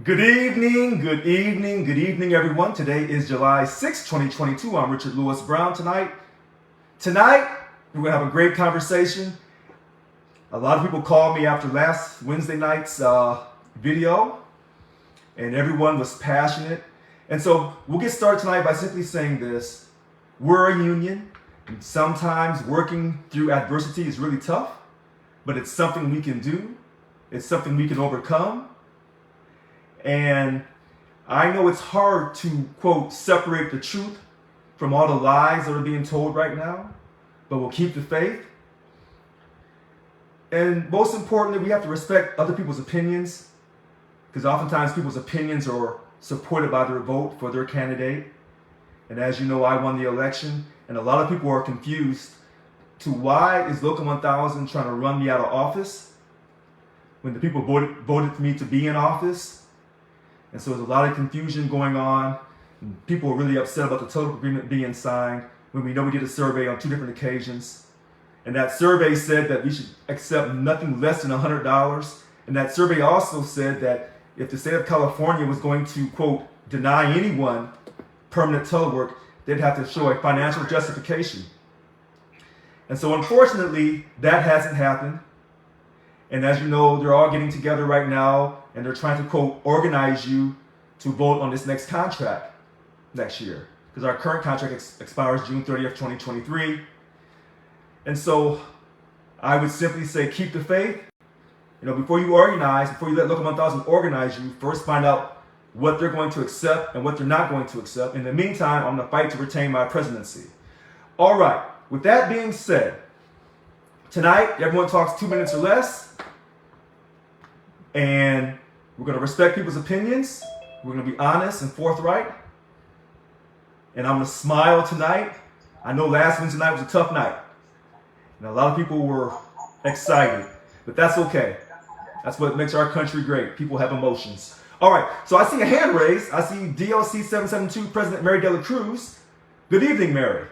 Good evening, good evening, good evening, everyone. Today is July 6, 2022. I'm Richard Lewis Brown. Tonight, we're going to have a great conversation. A lot of people called me after last Wednesday night's video, and everyone was passionate. And so we'll get started tonight by simply saying this. We're a union, and sometimes working through adversity is really tough, but it's something we can do. It's something we can overcome. And I know it's hard to, quote, separate the truth from all the lies that are being told right now, but we'll keep the faith. And most importantly, we have to respect other people's opinions, because oftentimes people's opinions are supported by their vote for their candidate. And as you know, I won the election, and a lot of people are confused to why is Local 1000 trying to run me out of office when the people voted for me to be in office. And so there's a lot of confusion going on. And people are really upset about the total agreement being signed when we know we did a survey on 2 different occasions. And that survey said that we should accept nothing less than $100. And that survey also said that if the state of California was going to, quote, deny anyone permanent telework, they'd have to show a financial justification. And so unfortunately, that hasn't happened. And as you know, they're all getting together right now, and they're trying to, quote, organize you to vote on this next contract next year. Because our current contract expires June 30th, 2023. And so I would simply say keep the faith. You know, before you organize, before you let Local 1000 organize you, first find out what they're going to accept and what they're not going to accept. In the meantime, I'm going to fight to retain my presidency. All right, with that being said, tonight, everyone talks 2 minutes or less. And we're going to respect people's opinions. We're going to be honest and forthright. And I'm going to smile tonight. I know last Wednesday night was a tough night. And a lot of people were excited. But that's okay. That's what makes our country great. People have emotions. All right. So I see a hand raised. I see DLC 772 President Mary Dela Cruz. Good evening, Mary.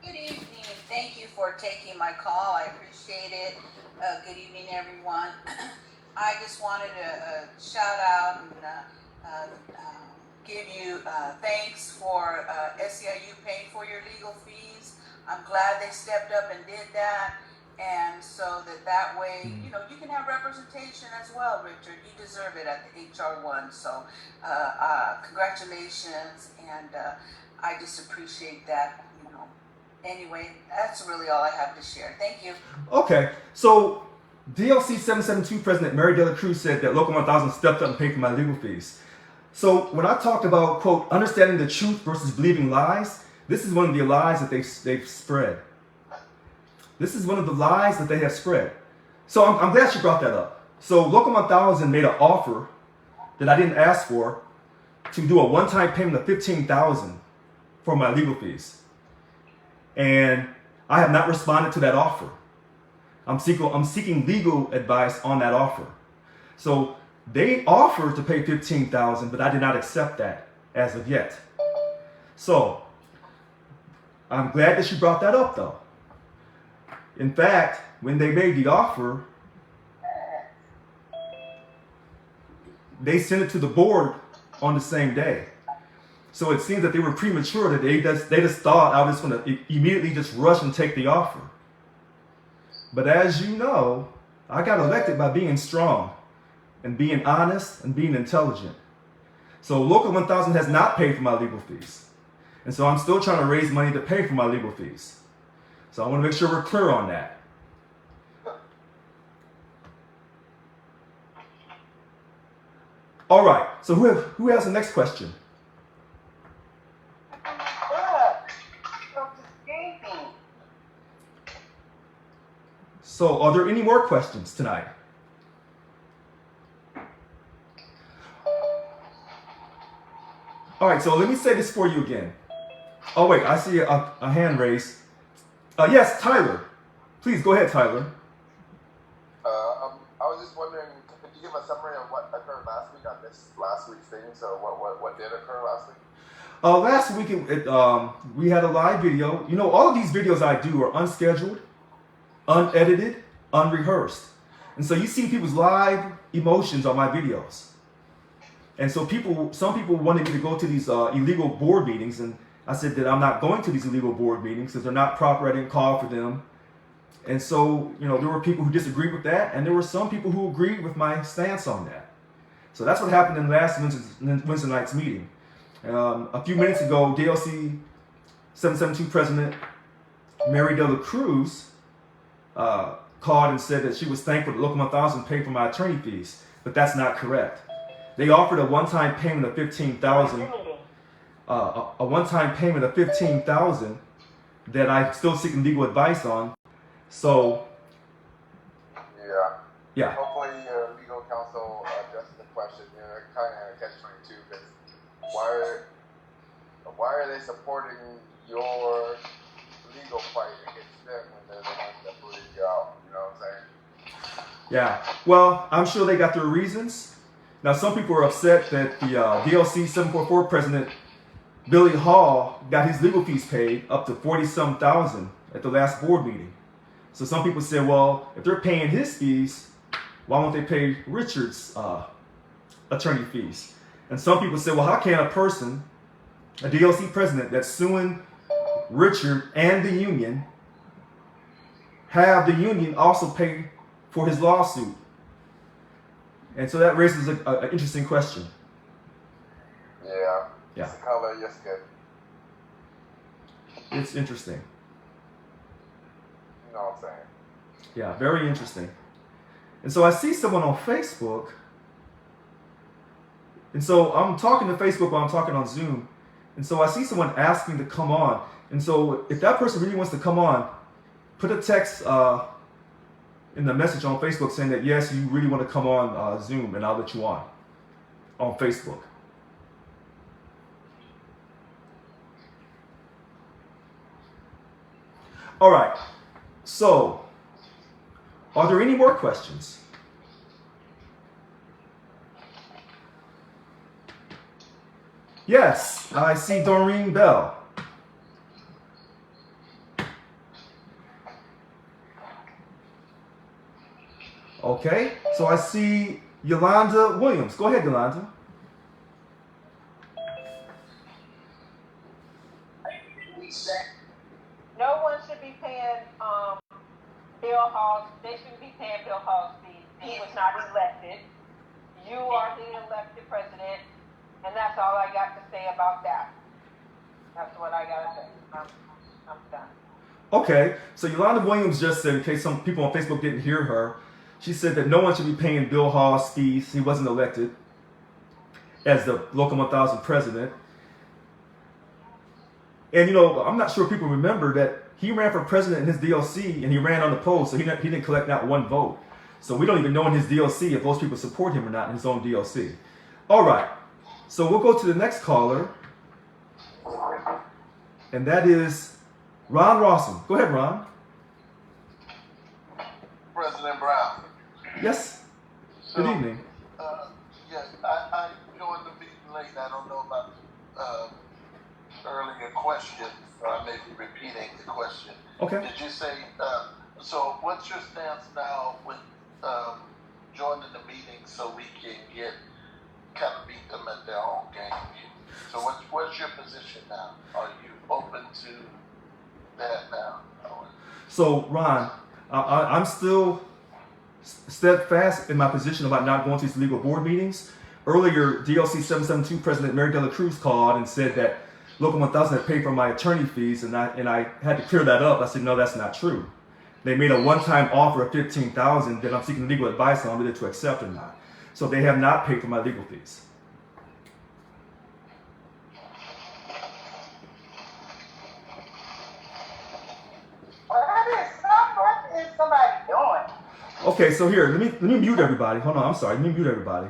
Good evening. Thank you for taking my call. I appreciate it. Good evening, everyone. I just wanted to shout out and give you thanks for SEIU paying for your legal fees. I'm glad they stepped up and did that, and so that way, you know, you can have representation as well, Richard. You deserve it at the HR1. So congratulations, and I just appreciate that. You know, anyway, that's really all I have to share. Thank you. Okay, so DLC 772 President Mary Dela Cruz said that Local 1000 stepped up and paid for my legal fees. So when I talked about, quote, understanding the truth versus believing lies, this is one of the lies that they've spread. This is one of the lies that they have spread. So I'm glad you brought that up. So Local 1000 made an offer that I didn't ask for to do a one-time payment of $15,000 for my legal fees. And I have not responded to that offer. I'm seeking legal advice on that offer. So they offered to pay $15,000, but I did not accept that as of yet. So I'm glad that you brought that up, though. In fact, when they made the offer, they sent it to the board on the same day. So it seems that they were premature, that they just thought I was going to immediately just rush and take the offer. But as you know, I got elected by being strong and being honest and being intelligent. So Local 1000 has not paid for my legal fees. And so I'm still trying to raise money to pay for my legal fees. So I want to make sure we're clear on that. All right, so who has the next question? So are there any more questions tonight? All right, so let me say this for you again. Oh, wait, I see a hand raised. Yes, Tyler. Please go ahead, Tyler. I was just wondering, could you give a summary of what occurred last week? I missed last week's thing, so what did occur last week? Last week, we had a live video. You know, all of these videos I do are unscheduled, unedited, unrehearsed. And so you see people's live emotions on my videos. And so some people wanted me to go to these illegal board meetings, and I said that I'm not going to these illegal board meetings because they're not proper. I didn't call for them. And so, there were people who disagreed with that, and there were some people who agreed with my stance on that. So that's what happened in last Wednesday night's meeting. A few minutes ago, DLC 772 President Mary De La Cruz called and said that she was thankful that Local 1000 paid for my attorney fees, but that's not correct. They offered a one-time payment of $15,000, a one-time payment of $15,000 that I'm still seeking legal advice on. So, yeah. Hopefully, legal counsel addresses the question. Kind of catch-22 because why are they supporting your legal fight against them when they're the ones that booted you out? You know what I'm saying? Yeah. Well, I'm sure they got their reasons. Now, some people are upset that the DLC 744 President Billy Hall got his legal fees paid up to $40-some thousand at the last board meeting. So some people said, well, if they're paying his fees, why won't they pay Richard's attorney fees? And some people said, well, how can a person, a DLC president that's suing Richard and the union, have the union also pay for his lawsuit? And so that raises an interesting question. Yeah. Yeah. It's the color of your skin. It's interesting. You know what I'm saying? Yeah, very interesting. And so I see someone on Facebook. And so I'm talking to Facebook while I'm talking on Zoom. And so I see someone asking to come on. And so if that person really wants to come on, put a text in the message on Facebook saying that, yes, you really want to come on Zoom, and I'll let you on Facebook. All right. So, are there any more questions? Yes, I see Doreen Bell. Okay, so I see Yolanda Williams. Go ahead, Yolanda. No one should be paying Bill Hall's. They shouldn't be paying Bill Hall's fees. He was not elected. You are the elected president, and that's all I got to say about that. That's what I gotta say. I'm done. Okay, so Yolanda Williams just said, in case some people on Facebook didn't hear her, she said that no one should be paying Bill Hall's fees. He wasn't elected as the Local 1000 president. And I'm not sure people remember that he ran for president in his DLC, and he ran on the polls, so he didn't collect not one vote. So we don't even know in his DLC if those people support him or not in his own DLC. All right, so we'll go to the next caller, and that is Ron Rawson. Go ahead, Ron. President Brown. Yes. Good evening. Yes, I joined the meeting late. I don't know about earlier question, or I may be repeating the question. Okay. Did you say, so what's your stance now with joining the meeting so we can kind of beat them at their own game? So what's your position now? Are you open to that now? So, Ron, I'm still steadfast in my position about not going to these legal board meetings. Earlier, DLC 772 President Mary De La Cruz called and said that Local 1000 had paid for my attorney fees, and I had to clear that up. I said, no, that's not true. They made a one-time offer of $15,000 that I'm seeking legal advice on whether to accept or not. So they have not paid for my legal fees. What is somebody doing? Okay, so here, let me mute everybody. Hold on, I'm sorry. Let me mute everybody.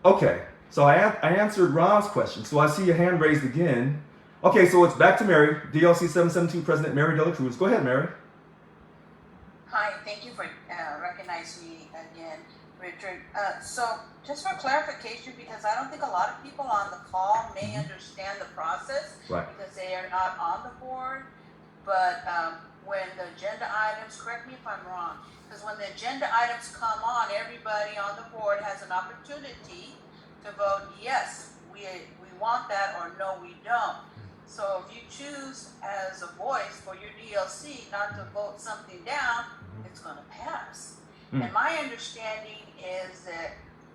Okay, so I answered Ron's question. So I see your hand raised again. Okay, so it's back to Mary, DLC 772 President Mary De La Cruz. Go ahead, Mary. Hi, thank you for recognizing me again, Richard. So just for clarification, because I don't think a lot of people on the call may understand the process, Right. because they are not on the board. But when the agenda items, correct me if I'm wrong, because when the agenda items come on, everybody on the board has an opportunity to vote yes, we want that, or no, we don't. So if you choose as a voice for your DLC not to vote something down, it's going to pass. And my understanding is that,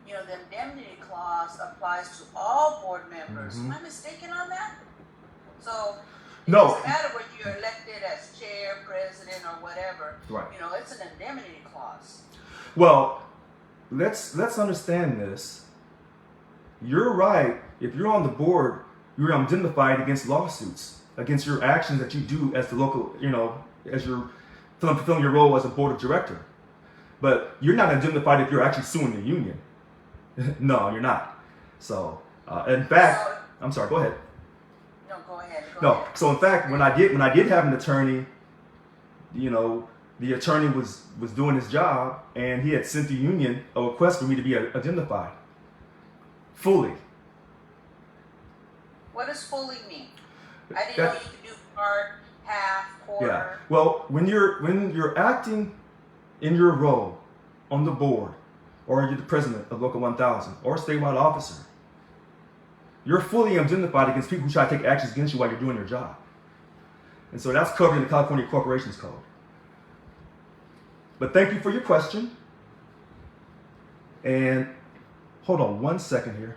you know, the indemnity clause applies to all board members. Am I mistaken on that? So it No. doesn't matter whether you're elected as chair, president, or whatever. Right. You know, it's an indemnity clause. Well, let's understand this. You're right. If you're on the board, you're indemnified against lawsuits, against your actions that you do as the local, you know, as you're fulfilling your role as a board of director. But you're not indemnified if you're actually suing the union. No, you're not. So, in fact, I'm sorry. Go ahead. No, go ahead. No. So in fact, when I did have an attorney, you know, the attorney was doing his job, and he had sent the union a request for me to be indemnified fully. What does fully mean? I didn't know you could do part, half, quarter. Yeah. Well, when you're acting in your role on the board, or you're the president of Local 1000 or a statewide officer, you're fully indemnified against people who try to take actions against you while you're doing your job. And so that's covered in the California Corporations Code. But thank you for your question. And hold on one second here.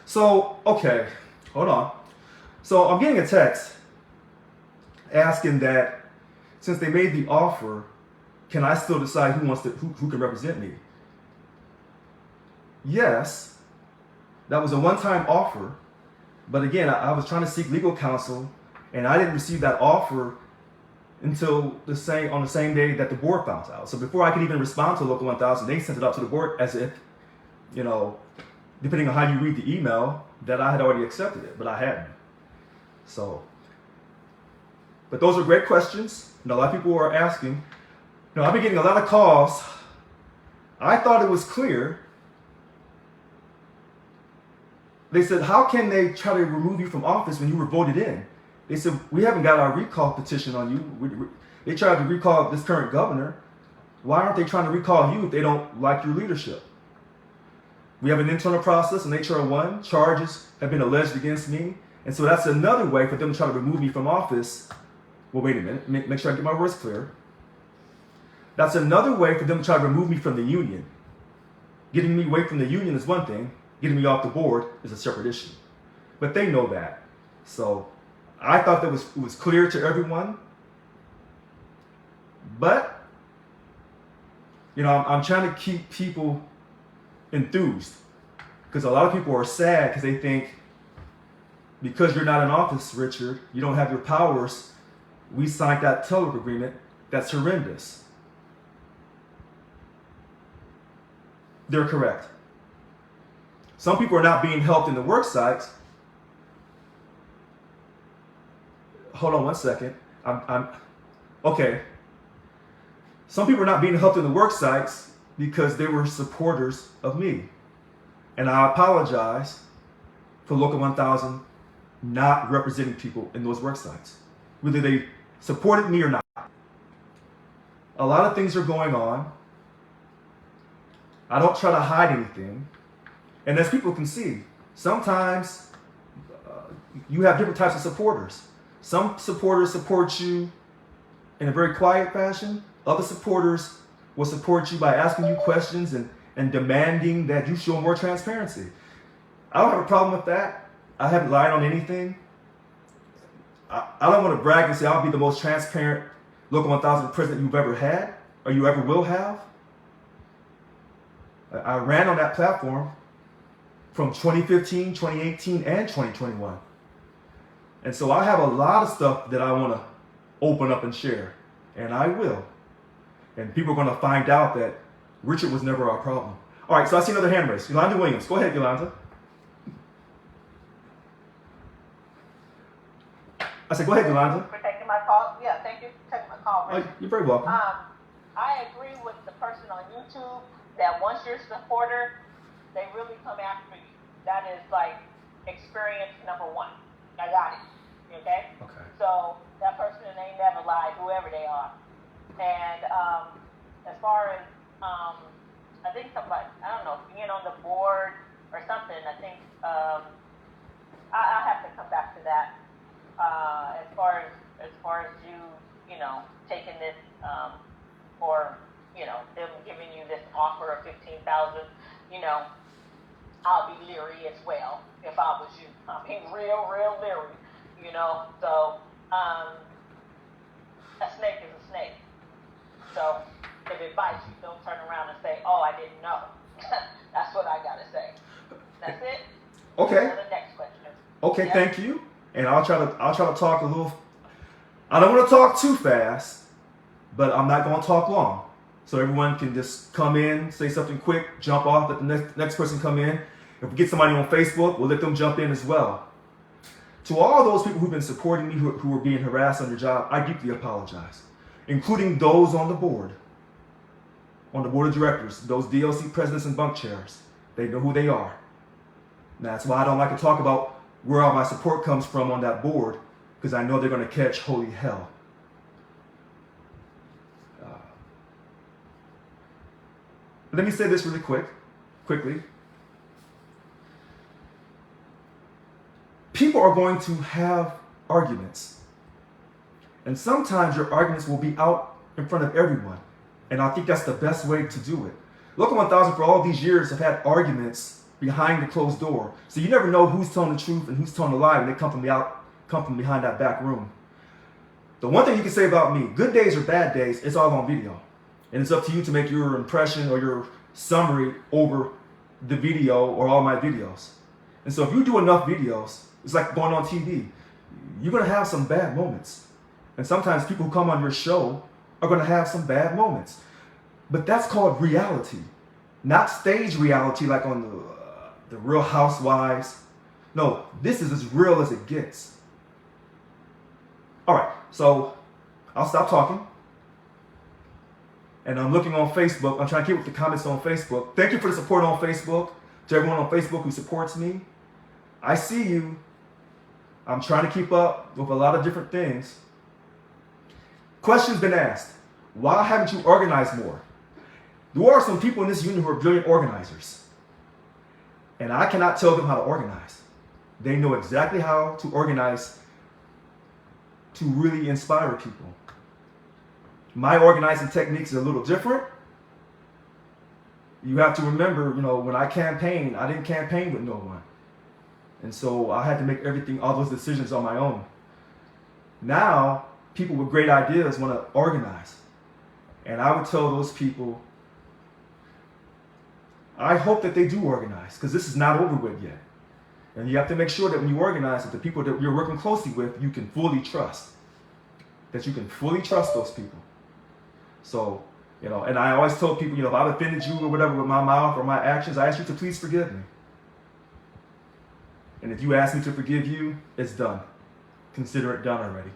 So, okay, hold on. So I'm getting a text asking that since they made the offer, can I still decide who can represent me? Yes, that was a one-time offer, but again, I was trying to seek legal counsel, and I didn't receive that offer until on the same day that the board found out. So before I could even respond to Local 1000, they sent it out to the board as if, you know, depending on how you read the email, that I had already accepted it, but I hadn't. So, but those are great questions. And a lot of people are asking. You know, I've been getting a lot of calls. I thought it was clear. They said, how can they try to remove you from office when you were voted in? They said, we haven't got our recall petition on you. They tried to recall this current governor. Why aren't they trying to recall you if they don't like your leadership? We have an internal process, an HR 1. Charges have been alleged against me. And so that's another way for them to try to remove me from office. Well, wait a minute. Make sure I get my words clear. That's another way for them to try to remove me from the union. Getting me away from the union is one thing. Getting me off the board is a separate issue. But they know that. So I thought that it was clear to everyone. But, you know, I'm trying to keep people enthused, because a lot of people are sad because they think because you're not in office, Richard, you don't have your powers. We signed that telework agreement. That's horrendous. They're correct. Some people are not being helped in the work sites. Hold on one second. I'm okay. Some people are not being helped in the work sites because they were supporters of me. And I apologize for Local 1000 not representing people in those work sites, whether they supported me or not. A lot of things are going on. I don't try to hide anything. And as people can see, sometimes you have different types of supporters. Some supporters support you in a very quiet fashion. Other supporters will support you by asking you questions and demanding that you show more transparency. I don't have a problem with that. I haven't lied on anything. I don't want to brag and say I'll be the most transparent Local 1000 president you've ever had or you ever will have. I ran on that platform from 2015, 2018, and 2021. And so I have a lot of stuff that I want to open up and share, and I will. And people are going to find out that Richard was never our problem. All right, so I see another hand raised. Yolanda Williams. Go ahead, Yolanda. I said, go ahead, Yolanda. For taking my call. Yeah, thank you for taking my call. Oh, you're very welcome. I agree with the person on YouTube that once you're a supporter, they really come after you. That is like experience number one. I got it. Okay? Okay. So that person ain't never lied, whoever they are. And as far as I think somebody, I don't know, being on the board or something, I think I have to come back to that. As far as you know, taking this or them giving you this offer of 15,000, I'll be leery as well if I was you. I mean, real leery, So a snake is a snake. So if it bites you, don't turn around and say, "Oh, I didn't know." That's what I gotta say. That's it. Okay. The next question. Okay, Thank you. And I'll try to talk a little. I don't want to talk too fast, but I'm not going to talk long. So everyone can just come in, say something quick, jump off, let the next person come in. If we get somebody on Facebook, we'll let them jump in as well. To all those people who've been supporting me, who are being harassed on their job, I deeply apologize, including those on the board of directors, those DLC presidents and bunk chairs. They know who they are. And that's why I don't like to talk about where all my support comes from on that board, because I know they're going to catch holy hell. Let me say this really quickly. People are going to have arguments. And sometimes your arguments will be out in front of everyone. And I think that's the best way to do it. Local 1000 for all these years have had arguments behind the closed door. So you never know who's telling the truth and who's telling the lie when they come from behind that back room. The one thing you can say about me, good days or bad days, it's all on video. And it's up to you to make your impression or your summary over the video or all my videos. And so if you do enough videos, it's like going on TV. You're going to have some bad moments. And sometimes people who come on your show are going to have some bad moments. But that's called reality. Not stage reality like on the Real Housewives. No, this is as real as it gets. All right, so I'll stop talking. And I'm looking on Facebook. I'm trying to keep with the comments on Facebook. Thank you for the support on Facebook. To everyone on Facebook who supports me. I see you. I'm trying to keep up with a lot of different things. Questions been asked. Why haven't you organized more? There are some people in this union who are brilliant organizers. And I cannot tell them how to organize. They know exactly how to organize to really inspire people. My organizing techniques are a little different. You have to remember, when I campaigned, I didn't campaign with no one. And so I had to make all those decisions on my own. Now, people with great ideas want to organize. And I would tell those people, I hope that they do organize, because this is not over with yet. And you have to make sure that when you organize, that the people that you're working closely with, you can fully trust. That you can fully trust those people. So, and I always tell people, if I've offended you or whatever with my mouth or my actions, I ask you to please forgive me. And if you ask me to forgive you, it's done. Consider it done already.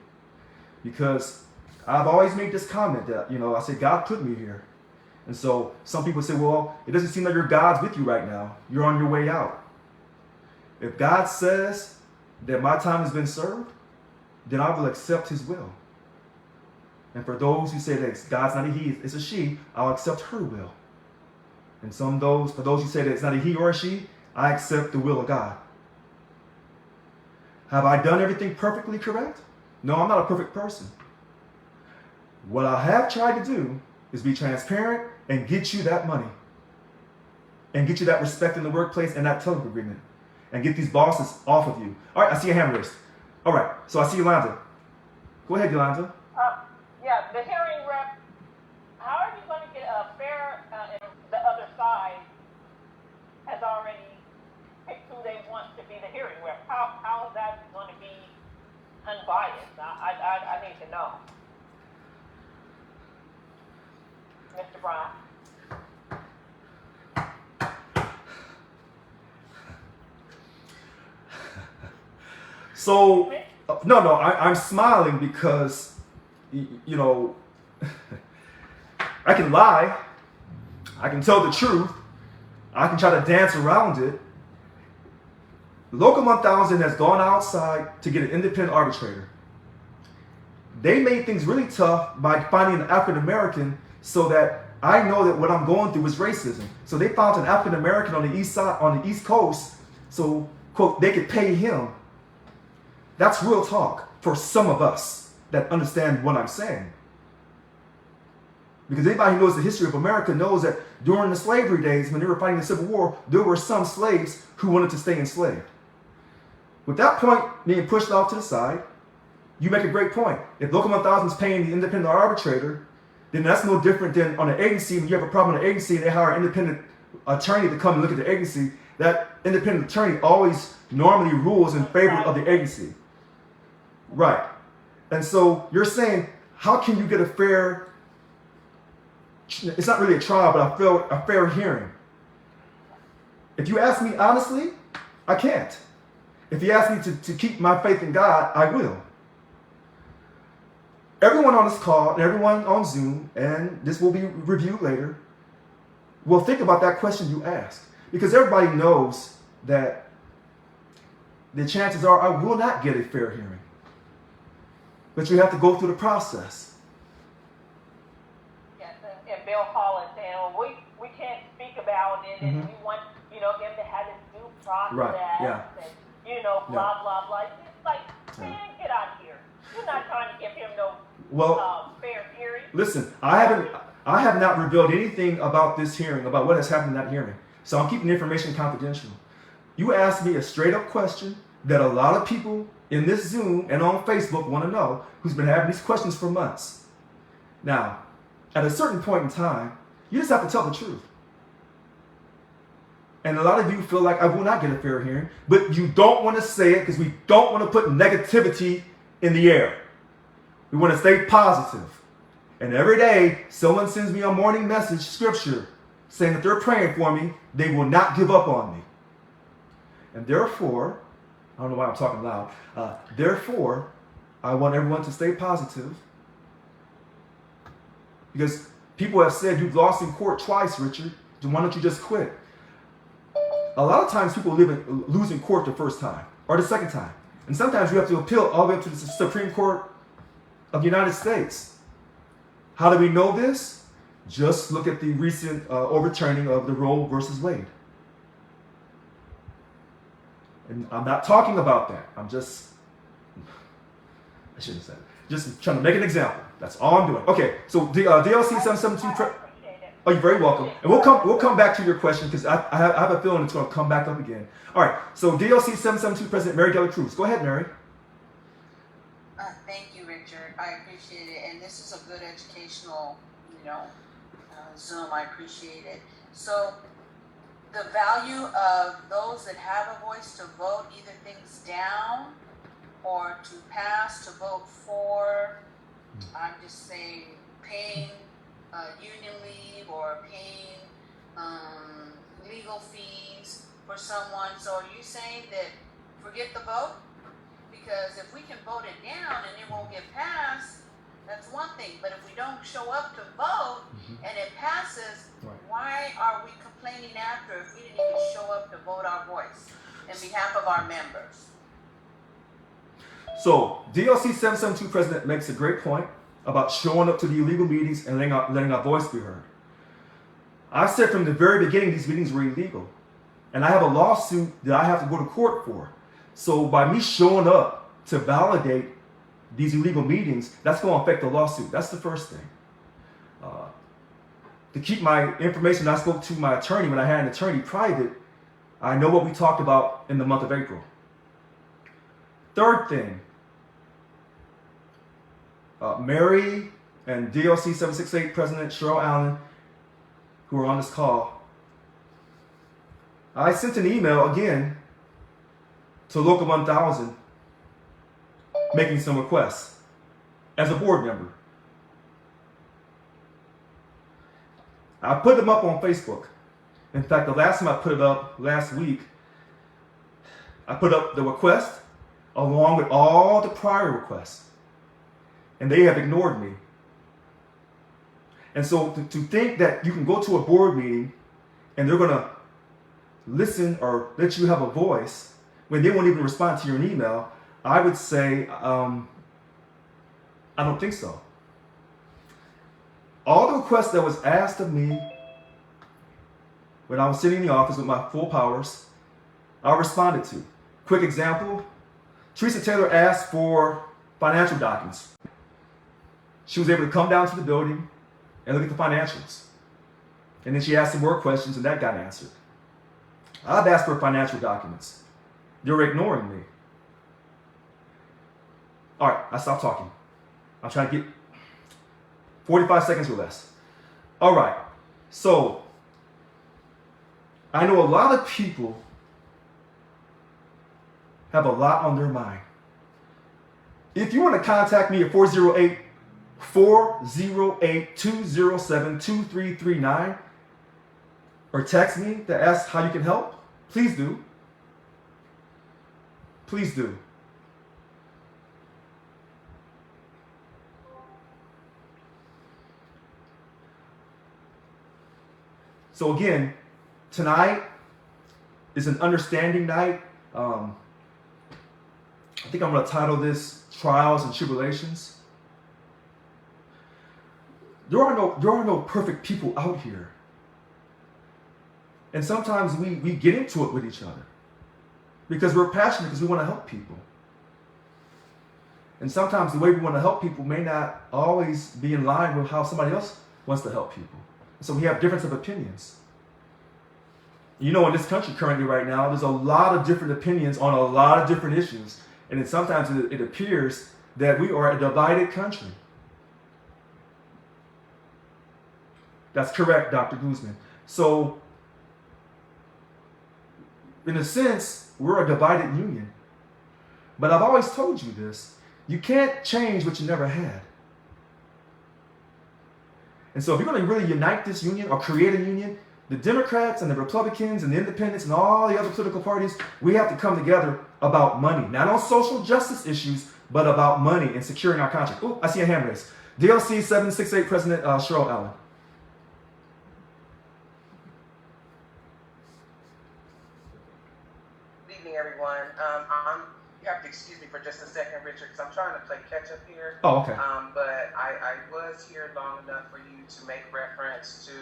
Because I've always made this comment that, I say, God put me here. And so some people say, well, it doesn't seem like your God's with you right now. You're on your way out. If God says that my time has been served, then I will accept his will. And for those who say that God's not a he, it's a she, I'll accept her will. And for those who say that it's not a he or a she, I accept the will of God. Have I done everything perfectly correct? No, I'm not a perfect person. What I have tried to do is be transparent and get you that money. And get you that respect in the workplace and that telephone agreement. And get these bosses off of you. All right, I see a hand raised. All right, so I see Yolanda. Go ahead, Yolanda. Yeah, the hearing rep, how are you going to get a fair, and the other side has already picked who they want to be the hearing rep. How is that going to be unbiased? I need to know. Mr. Brown. So, no, I'm smiling because, I can lie, I can tell the truth, I can try to dance around it, Local 1000 has gone outside to get an independent arbitrator. They made things really tough by finding an African American so that I know that what I'm going through is racism. So they found an African American on the east side, on the East Coast, so quote they could pay him. That's real talk for some of us that understand what I'm saying. Because anybody who knows the history of America knows that during the slavery days, when they were fighting the Civil War, there were some slaves who wanted to stay enslaved. With that point being pushed off to the side, you make a great point. If Local 1000 is paying the independent arbitrator, then that's no different than on an agency. When you have a problem on an agency and they hire an independent attorney to come and look at the agency, that independent attorney always normally rules in favor of the agency. Right. And so you're saying, how can you get a fair, it's not really a trial, but a fair hearing? If you ask me honestly, I can't. If you ask me to keep my faith in God, I will. Everyone on this call and everyone on Zoom, and this will be reviewed later, will think about that question you asked. Because everybody knows that the chances are I will not get a fair hearing. But you have to go through the process. Yes, and Bill Hall is saying, well, we can't speak about it, and we want, him to have his due process, Right, yeah. and, blah, blah, blah. It's like, man, get out of here. You're not trying to give him no fair hearing. Listen, I have not revealed anything about this hearing, about what has happened in that hearing. So I'm keeping the information confidential. You asked me a straight up question that a lot of people in this Zoom and on Facebook want to know, who's been having these questions for months. Now, at a certain point in time, you just have to tell the truth. And a lot of you feel like I will not get a fair hearing, but you don't want to say it because we don't want to put negativity in the air. We want to stay positive. And every day, someone sends me a morning message, scripture, saying that they're praying for me, they will not give up on me. And therefore, I don't know why I'm talking loud. Therefore, I want everyone to stay positive. Because people have said you've lost in court twice, Richard. Why don't you just quit? A lot of times people lose in court the first time or the second time. And sometimes you have to appeal all the way up to the Supreme Court of the United States. How do we know this? Just look at the recent overturning of the Roe versus Wade. And I'm not talking about that. I shouldn't have said it. Just trying to make an example. That's all I'm doing. Okay, so DLC 772. Oh, you're very welcome. And we'll come back to your question because I have a feeling it's going to come back up again. All right, so DLC 772 President Mary Geller Cruz. Go ahead, Mary. Thank you, Richard. I appreciate it. And this is a good educational, Zoom. I appreciate it. So the value of those that have a voice to vote either things down or to pass, to vote for, I'm just saying paying union leave or paying legal fees for someone. So are you saying that forget the vote? Because if we can vote it down and it won't get passed, that's one thing. But if we don't show up to vote and it passes, why are we complaining after if we didn't even show up to vote our voice in behalf of our members? So DLC 772 President makes a great point about showing up to the illegal meetings and letting our voice be heard. I said from the very beginning these meetings were illegal. And I have a lawsuit that I have to go to court for. So by me showing up to validate these illegal meetings, that's going to affect the lawsuit. That's the first thing. To keep my information, I spoke to my attorney when I had an attorney private. I know what we talked about in the month of April. Third thing, Mary and DLC 768 President Cheryl Allen, who are on this call, I sent an email again to Local 1000 making some requests as a board member. I put them up on Facebook. In fact, the last time I put it up last week, I put up the request along with all the prior requests. And they have ignored me. And so to think that you can go to a board meeting and they're going to listen or let you have a voice when they won't even respond to your email, I would say, I don't think so. All the requests that was asked of me when I was sitting in the office with my full powers, I responded to. Quick example, Teresa Taylor asked for financial documents. She was able to come down to the building and look at the financials. And then she asked some more questions and that got answered. I've asked for financial documents. You're ignoring me. All right, I stopped talking. I'm trying to get 45 seconds or less. All right, so I know a lot of people have a lot on their mind. If you want to contact me at 408-207-2339 or text me to ask how you can help, please do. Please do. So again, tonight is an understanding night. I think I'm going to title this Trials and Tribulations. There are no perfect people out here. And sometimes we get into it with each other because we're passionate, because we want to help people. And sometimes the way we want to help people may not always be in line with how somebody else wants to help people. So we have difference of opinions. You know, in this country currently right now, there's a lot of different opinions on a lot of different issues. And sometimes it appears that we are a divided country. That's correct, Dr. Guzman. So, in a sense, we're a divided union. But I've always told you this. You can't change what you never had. And so if you're going to really unite this union or create a union, the Democrats and the Republicans and the Independents and all the other political parties, we have to come together about money. Not on social justice issues, but about money and securing our contract. Oh, I see a hand raised. DLC 768 President Cheryl Allen. Good evening, everyone. You have to excuse me for just a second, Richard, because I'm trying to play catch up here. Oh, okay. But I was here long enough for you to make reference to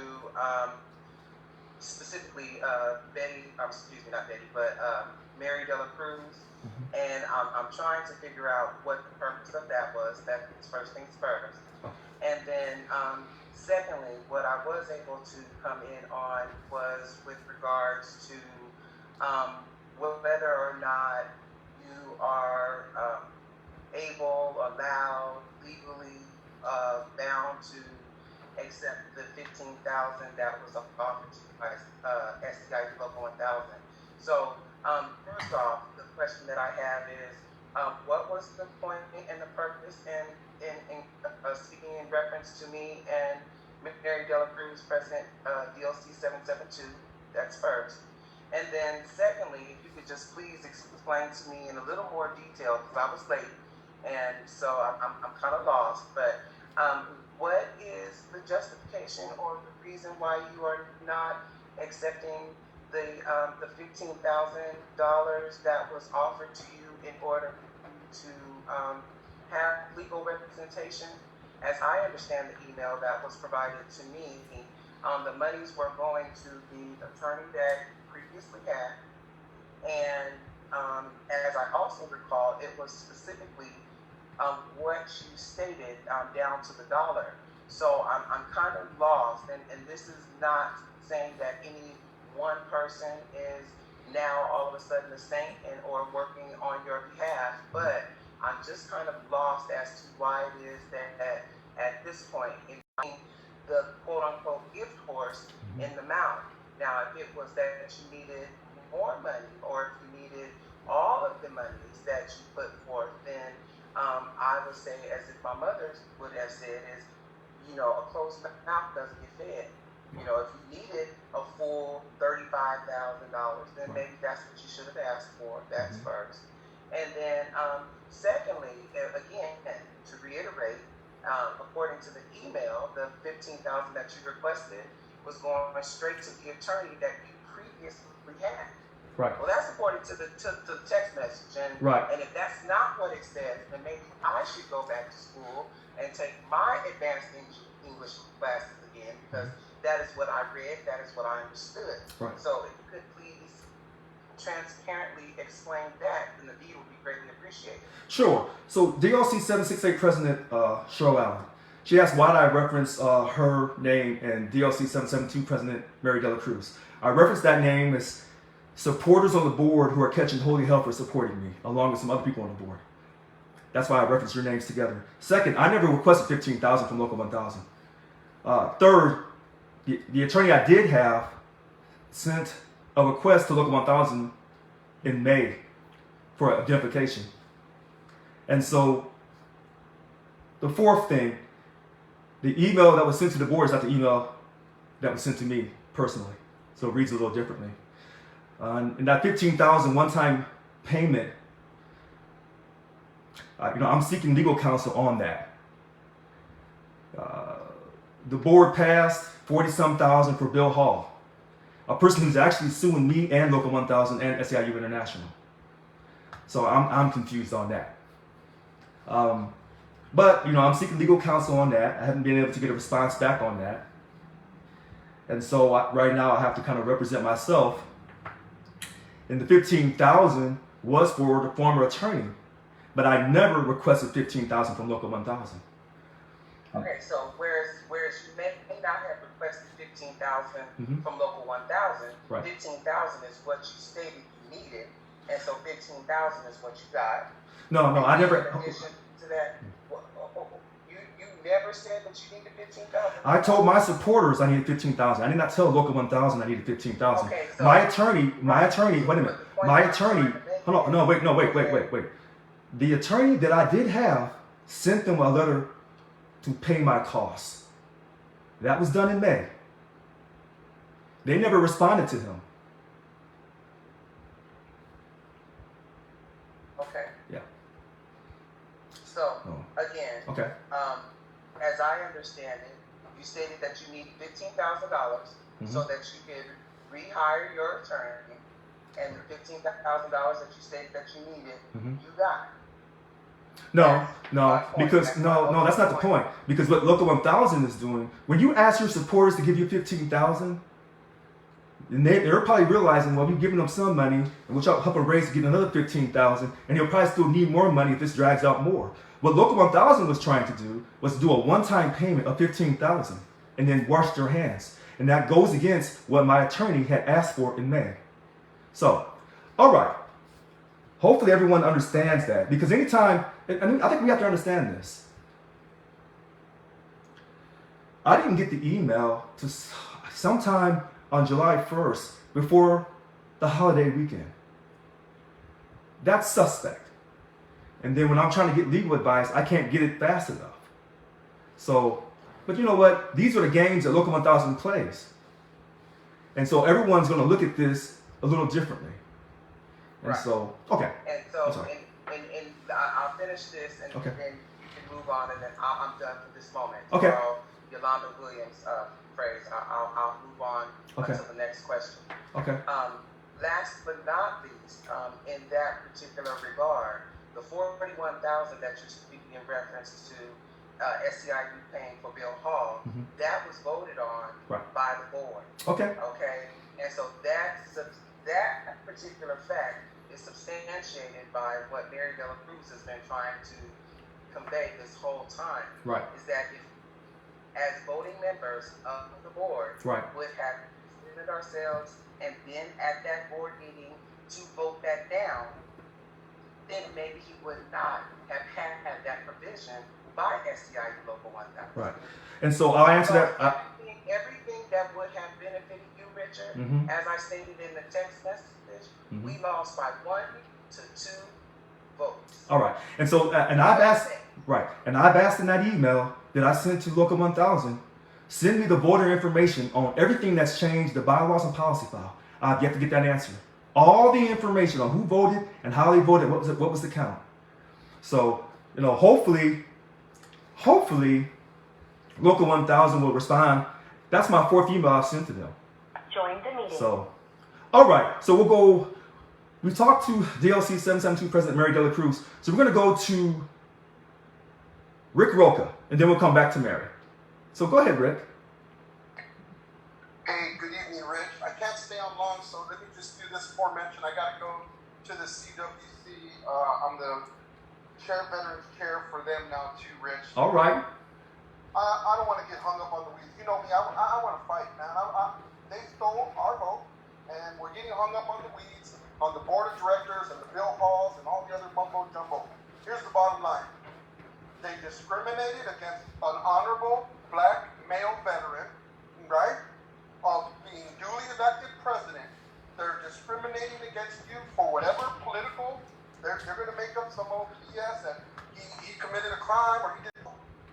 specifically Betty, excuse me, not Betty, but Mary Dela Cruz. Mm-hmm. And I'm trying to figure out what the purpose of that was. That's first things first. Oh. And then secondly, what I was able to come in on was with regards to whether or not you are able, allowed, legally bound to accept the $15,000 that was offered to by SCI Local 1000. So first off, the question that I have is, what was the point and the purpose in speaking in reference to me and Mary Dela Cruz, President DLC 772? That's first. And then secondly, if you could just please explain to me in a little more detail, because I was late, and so I'm kind of lost, but what is the justification or the reason why you are not accepting the $15,000 that was offered to you in order to have legal representation? As I understand the email that was provided to me, the monies were going to the attorney that previously had, and as I also recall, it was specifically what you stated down to the dollar. So I'm kind of lost, and this is not saying that any one person is now all of a sudden a saint and or working on your behalf, but I'm just kind of lost as to why it is that at this point in the quote-unquote gift horse in the mouth. Now, if it was that you needed more money, or if you needed all of the monies that you put forth, then I would say, as if my mother would have said, is, you know, a closed mouth doesn't get fed. You know, if you needed a full $35,000, then maybe that's what you should have asked for. That's first. And then secondly, again, to reiterate, according to the email, the $15,000 that you requested was going straight to the attorney that you previously had. Right. Well, that's according to the text message, and Right. and if that's not what it says, then maybe I should go back to school and take my advanced English classes again, because that is what I read, that is what I understood. Right. So if you could please transparently explain that, then the deed would be greatly appreciated. Sure. So DLC 768 President Cheryl Allen, she asked why did I reference her name and DLC 772 President Mary Dela Cruz. I referenced that name as supporters on the board who are catching holy hell for supporting me, along with some other people on the board. That's why I referenced your names together. Second, I never requested $15,000 from Local 1000. Third, the attorney I did have sent a request to Local 1000 in May for identification. And so the fourth thing, the email that was sent to the board is not the email that was sent to me personally. So it reads a little differently. And that $15,000 one-time payment, I'm seeking legal counsel on that. The board passed $40-some thousand for Bill Hall, a person who's actually suing me and Local 1000 and SEIU International. So I'm confused on that. But I'm seeking legal counsel on that. I haven't been able to get a response back on that. And so right now I have to kind of represent myself. And the $15,000 was for the former attorney, but I never requested $15,000 from Local 1000. Okay, so whereas you may not have requested $15,000 from Local 1000, Right. $15,000 is what you stated you needed, and so $15,000 is what you got. No, I never. In addition to that, you never said that you needed $15,000. I told my supporters I needed $15,000. I did not tell Local 1000 I needed $15,000. Okay, so my attorney. Wait a minute. My attorney. Hold on. No, wait. The attorney that I did have sent them a letter to pay my costs. That was done in May. They never responded to him. Okay. Yeah. So Oh. again, Okay. as I understand it, you stated that you needed $15,000 so that you could rehire your attorney, and the $15,000 that you stated that you needed, you got. No, That's that's not the point. Because what Local 1000 is doing, when you ask your supporters to give you $15,000, and they're probably realizing, well, we're giving them some money, and we'll help them raise to get another $15,000, and he'll probably still need more money if this drags out more. What Local 1000 was trying to do was do a one-time payment of $15,000 and then wash their hands. And that goes against what my attorney had asked for in May. So, all right. Hopefully everyone understands that. Because anytime, I think we have to understand this. I didn't get the email to sometime on July 1st before the holiday weekend. That's suspect. And then when I'm trying to get legal advice, I can't get it fast enough. So, but you know what? These are the games that Local 1000 plays. And so everyone's going to look at this a little differently. And Right. so, okay. And so, and I'll finish this, and Okay. then you can move on, and then I'm done for this moment. Okay. So, Yolanda Williams' phrase. I'll move on Okay. to the next question. Okay. Last but not least, in that particular regard, the $41,000 that you're speaking in reference to SEIU paying for Bill Hall, that was voted on Right. by the board. Okay. Okay, and so that particular fact is substantiated by what Mary Dela Cruz has been trying to convey this whole time. Right. Is that if, as voting members of the board, Right. would have presented ourselves and been at that board meeting to vote that down, then maybe he would not have had that provision by SEIU Local 1000. Right. And so I'll answer that. Everything that would have benefited you, Richard, as I stated in the text message, we lost by 1 to 2 votes. All right. And so, and I've asked, right. And I've asked in that email that I sent to Local 1000, send me the voter information on everything that's changed, the bylaws and policy file. I've yet to get that answer. All the information on who voted and how they voted, what was the count. So, hopefully, Local 1000 will respond. That's my 4th email I've sent to them. Join the meeting. So, all right. So we'll We talked to DLC 772 President Mary Dela Cruz. So we're going to go to Rick Roca, and then we'll come back to Mary. So go ahead, Rick. Hey, good evening, Rich. I can't stay on long, so let me just do this aforementioned. I got to go to the CWC. I'm the veterans chair for them now too, Rich. All right. I don't want to get hung up on the weeds. You know me, I want to fight, man. They stole our vote, and we're getting hung up on the weeds, on the board of directors and the bill halls and all the other mumbo jumbo. Here's the bottom line. They discriminated against an honorable black male veteran, right, of being duly elected president. They're discriminating against you for whatever political, they're going to make up some old BS that he committed a crime or he did,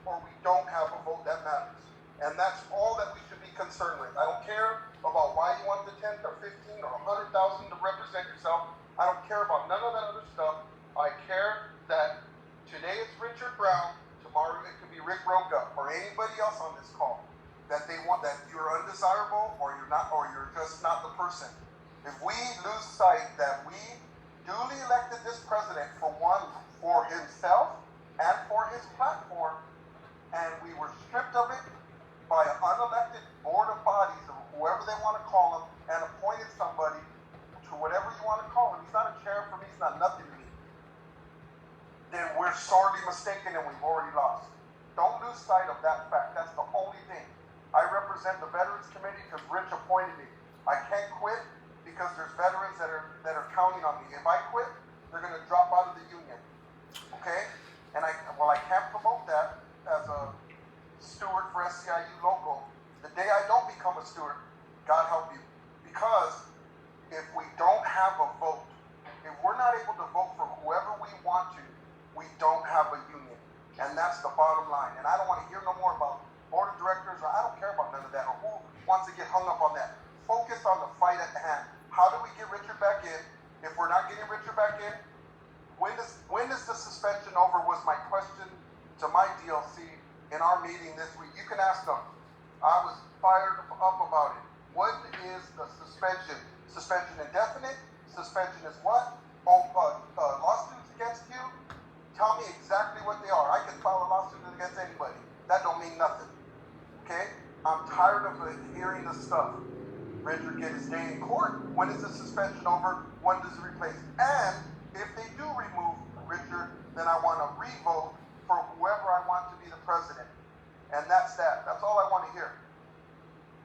or we don't have a vote that matters. And that's all that we should be concerned with. I don't care about why you want the 10 or 15 or 100,000 to represent yourself. I don't care about none of that other stuff. I care that today it's Richard Brown, tomorrow it could be Rick Roca or anybody else on this call. That they want, that you're undesirable or you're not, or you're just not the person. If we lose sight that we duly elected this president for himself and for his platform, and we were stripped of it by an unelected board of bodies, or whoever they want to call him, and appointed somebody to whatever you want to call him. He's not a chair for me, he's not nothing to me. Then we're sorely mistaken and we've already lost. Don't lose sight of that fact. That's the only thing. I represent the Veterans Committee because Rich appointed me. I can't quit because there's veterans that are counting on me. If I quit, they're going to drop out of the union. Okay? And I can't promote that as a steward for SCIU local. The day I don't become a steward, God help you. Because if we don't have a vote, if we're not able to vote for whoever we want to, we don't have a union. And that's the bottom line. And I don't want to hear no more about board of directors, or I don't care about none of that, or who wants to get hung up on that. Focus on the fight at hand. How do we get Richard back in? If we're not getting Richard back in, when is the suspension over was my question to my DLC in our meeting this week. You can ask them. I was fired up about it. What is the suspension? Suspension indefinite? Suspension is what? Lawsuits against you? Tell me exactly what they are. I can file a lawsuit against anybody. That don't mean nothing. Okay? I'm tired of hearing this stuff. Richard get his day in court. When is the suspension over? When does it replace? And if they do remove Richard, then I want to re-vote for whoever I want to be the president. And that's that. That's all I want to hear.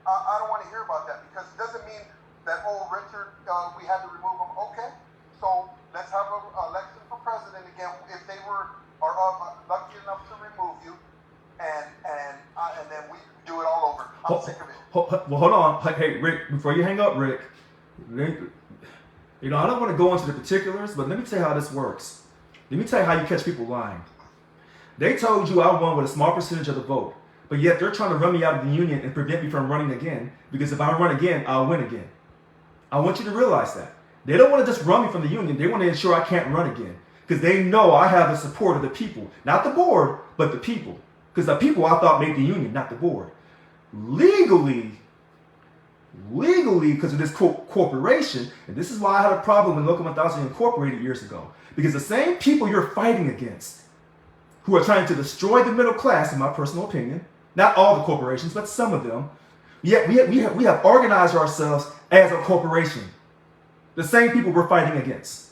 I don't want to hear about that because it doesn't mean that, Richard, we had to remove him. Okay, so let's have an election for president again if they are lucky enough to remove you, and then we do it all over. I'm sick of it. Well, hold on. Hey, Rick, before you hang up, Rick, I don't want to go into the particulars, but let me tell you how this works. Let me tell you how you catch people lying. They told you I won with a small percentage of the vote, but yet they're trying to run me out of the union and prevent me from running again, because if I run again, I'll win again. I want you to realize that. They don't want to just run me from the union. They want to ensure I can't run again, because they know I have the support of the people. Not the board, but the people. Because the people I thought made the union, not the board. Legally, because of this corporation, and this is why I had a problem when Local 1000 incorporated years ago, because the same people you're fighting against, who are trying to destroy the middle class, in my personal opinion, not all the corporations, but some of them, yet we have organized ourselves as a corporation. The same people we're fighting against.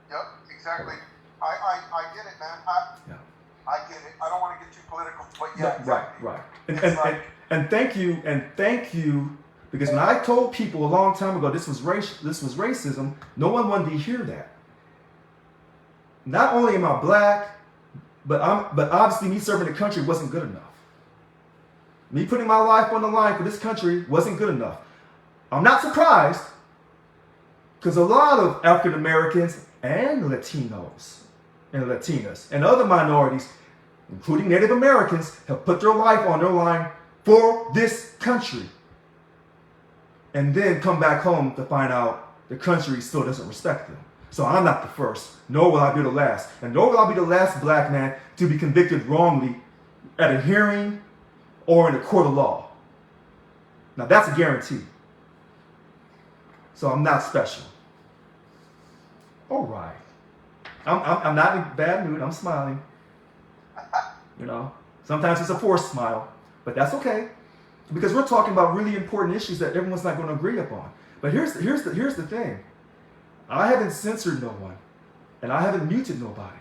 Yep, exactly. I get it, man. I get it. I don't want to get too political, but yeah, exactly. Right. And thank you, because when I told people a long time ago this was racism, no one wanted to hear that. Not only am I black, but obviously me serving the country wasn't good enough. Me putting my life on the line for this country wasn't good enough. I'm not surprised, because a lot of African Americans and Latinos and Latinas and other minorities, including Native Americans, have put their life on their line for this country. And then come back home to find out the country still doesn't respect them. So I'm not the first, nor will I be the last. And nor will I be the last black man to be convicted wrongly at a hearing or in a court of law. Now that's a guarantee. So I'm not special. All right. I'm not in a bad mood. I'm smiling. You know, sometimes it's a forced smile, but that's okay, because we're talking about really important issues that everyone's not going to agree upon. But here's the thing. I haven't censored no one, and I haven't muted nobody.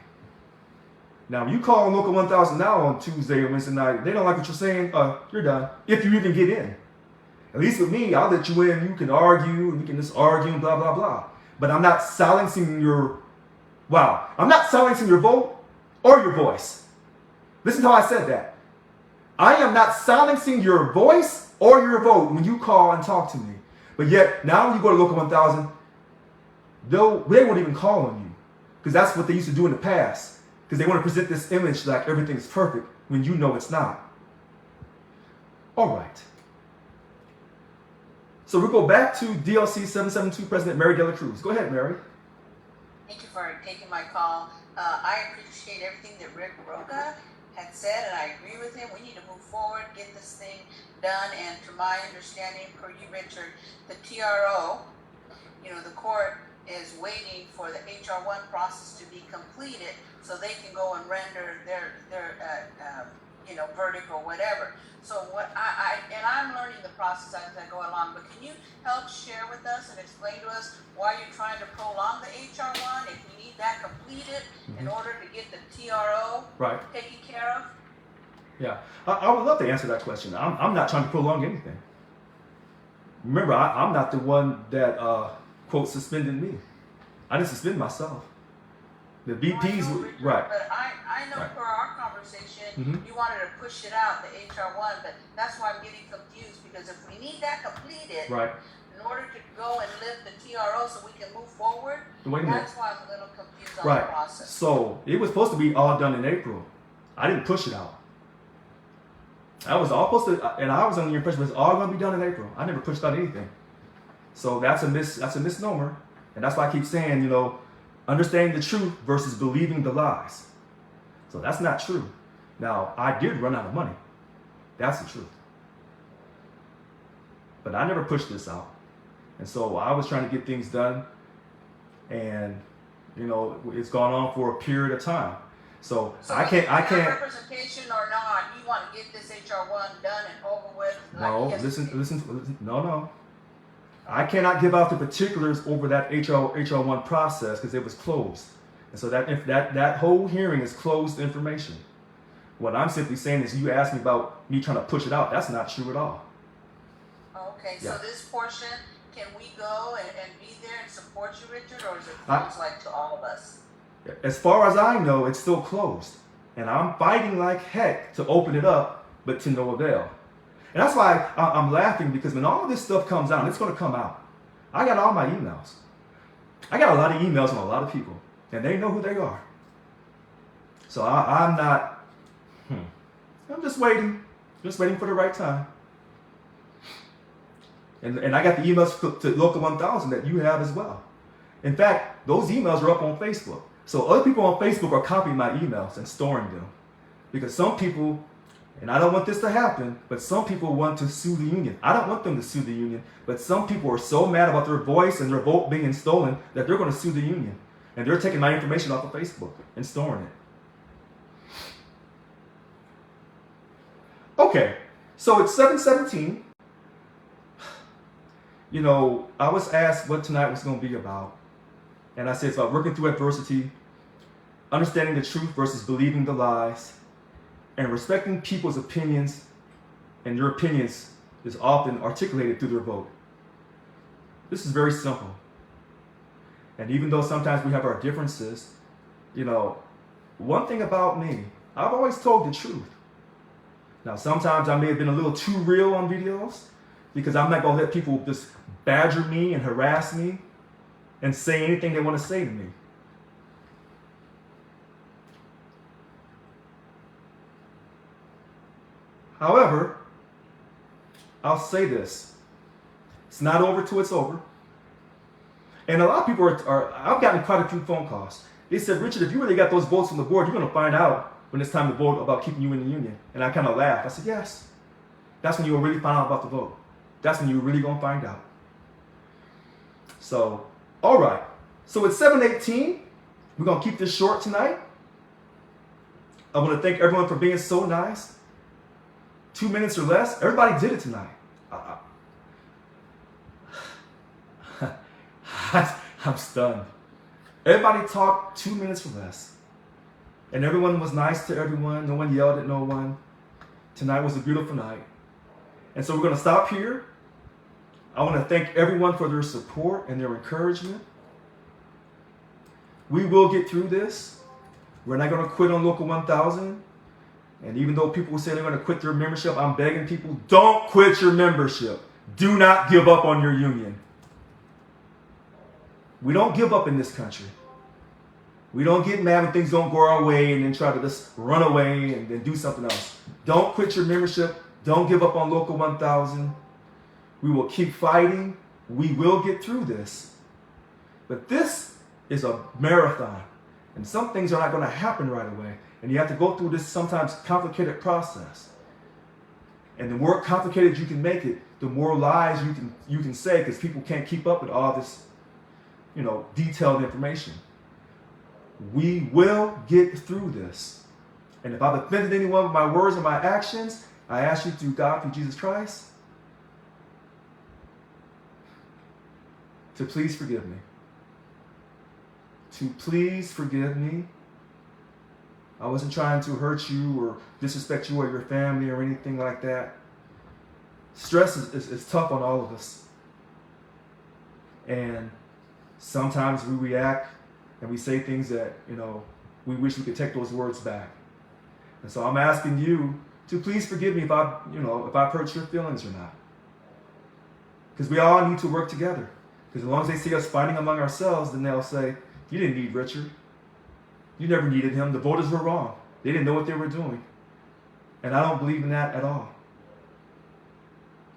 Now, you call Local 1000 now on Tuesday or Wednesday night, they don't like what you're saying, you're done. If you even get in. At least with me, I'll let you in. You can argue, and you can just argue and blah, blah, blah. But I'm not silencing your, I'm not silencing your vote or your voice. Listen to how I said that. I am not silencing your voice or your vote when you call and talk to me. But yet, now when you go to Local 1000, they won't even call on you. Because that's what they used to do in the past. Because they want to present this image like everything's perfect when you know it's not. All right. So we go back to DLC 772 President Mary Dela Cruz. Go ahead, Mary. Thank you for taking my call. I appreciate everything that Rick Roca had said, and I agree with him. We need to move forward, get this thing done, and to my understanding, per you, Richard, the TRO, the court is waiting for the HR1 process to be completed so they can go and render their verdict or whatever. So what I'm learning the process as I go along, but can you help share with us and explain to us why you're trying to prolong the HR1 if we need that completed in order to get the TRO taken care of? Yeah, I would love to answer that question. I'm not trying to prolong anything. Remember, I'm not the one that, quote, suspended me. I didn't suspend myself. The VPs, right. But I know per our conversation, you wanted to push it out, the HR1, but that's why I'm getting confused, because if we need that completed, in order to go and lift the TRO so we can move forward, that's why I'm a little confused on the process. So it was supposed to be all done in April. I didn't push it out. I was all supposed to, and I was under the impression it was all going to be done in April. I never pushed out anything. So that's a misnomer, and that's why I keep saying, understanding the truth versus believing the lies. So that's not true. Now, I did run out of money. That's the truth. But I never pushed this out. And so I was trying to get things done, and it's gone on for a period of time. So I can't. Representation or not, you want to get this HR1 done and over with. No, listen. No. I cannot give out the particulars over that HR1 process because it was closed. And so that whole hearing is closed information. What I'm simply saying is you asked me about me trying to push it out. That's not true at all. Okay, so this portion, can we go and be there and support you, Richard, or is it closed to all of us? As far as I know, it's still closed. And I'm fighting like heck to open it up, but to no avail. And that's why I'm laughing, because when all of this stuff comes out, and it's going to come out, I got all my emails. I got a lot of emails from a lot of people, and they know who they are. So I'm not, I'm just waiting for the right time. And I got the emails to Local 1000 that you have as well. In fact, those emails are up on Facebook. So other people on Facebook are copying my emails and storing them. Because some people, and I don't want this to happen, but some people want to sue the union. I don't want them to sue the union, but some people are so mad about their voice and their vote being stolen that they're going to sue the union. And they're taking my information off of Facebook and storing it. Okay, so it's 7:17. I was asked what tonight was going to be about. And I said it's about working through adversity, understanding the truth versus believing the lies, and respecting people's opinions, and your opinions is often articulated through their vote. This is very simple. And even though sometimes we have our differences, one thing about me, I've always told the truth. Now, sometimes I may have been a little too real on videos, because I'm not going to let people just badger me and harass me and say anything they want to say to me. However, I'll say this. It's not over till it's over. And a lot of people I've gotten quite a few phone calls. They said, Richard, if you really got those votes from the board, you're going to find out when it's time to vote about keeping you in the union. And I kind of laughed. I said, yes. That's when you'll really find out about the vote. That's when you're really going to find out. So, all right. So it's 7:18. We're going to keep this short tonight. I want to thank everyone for being so nice. 2 minutes or less. Everybody did it tonight. I'm stunned. Everybody talked 2 minutes or less. And everyone was nice to everyone. No one yelled at no one. Tonight was a beautiful night. And so we're going to stop here. I want to thank everyone for their support and their encouragement. We will get through this. We're not going to quit on Local 1000. And even though people will say they're going to quit their membership, I'm begging people, don't quit your membership. Do not give up on your union. We don't give up in this country. We don't get mad when things don't go our way and then try to just run away and then do something else. Don't quit your membership. Don't give up on Local 1000. We will keep fighting. We will get through this. But this is a marathon. And some things are not going to happen right away. And you have to go through this sometimes complicated process. And the more complicated you can make it, the more lies you can say, because people can't keep up with all this, detailed information. We will get through this. And if I've offended anyone with my words and my actions, I ask you through God, through Jesus Christ, to please forgive me. To please forgive me. I wasn't trying to hurt you or disrespect you or your family or anything like that. Stress is tough on all of us. And sometimes we react and we say things that, we wish we could take those words back. And so I'm asking you to please forgive me if I've hurt your feelings or not. Because we all need to work together. Because as long as they see us fighting among ourselves, then they'll say, you didn't need Richard. You never needed him. The voters were wrong. They didn't know what they were doing. And I don't believe in that at all.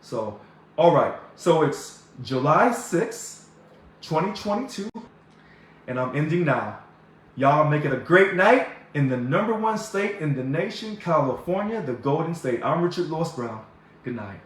So, all right. So it's July 6th, 2022. And I'm ending now. Y'all make it a great night in the #1 state in the nation, California, the Golden State. I'm Richard Lewis Brown. Good night.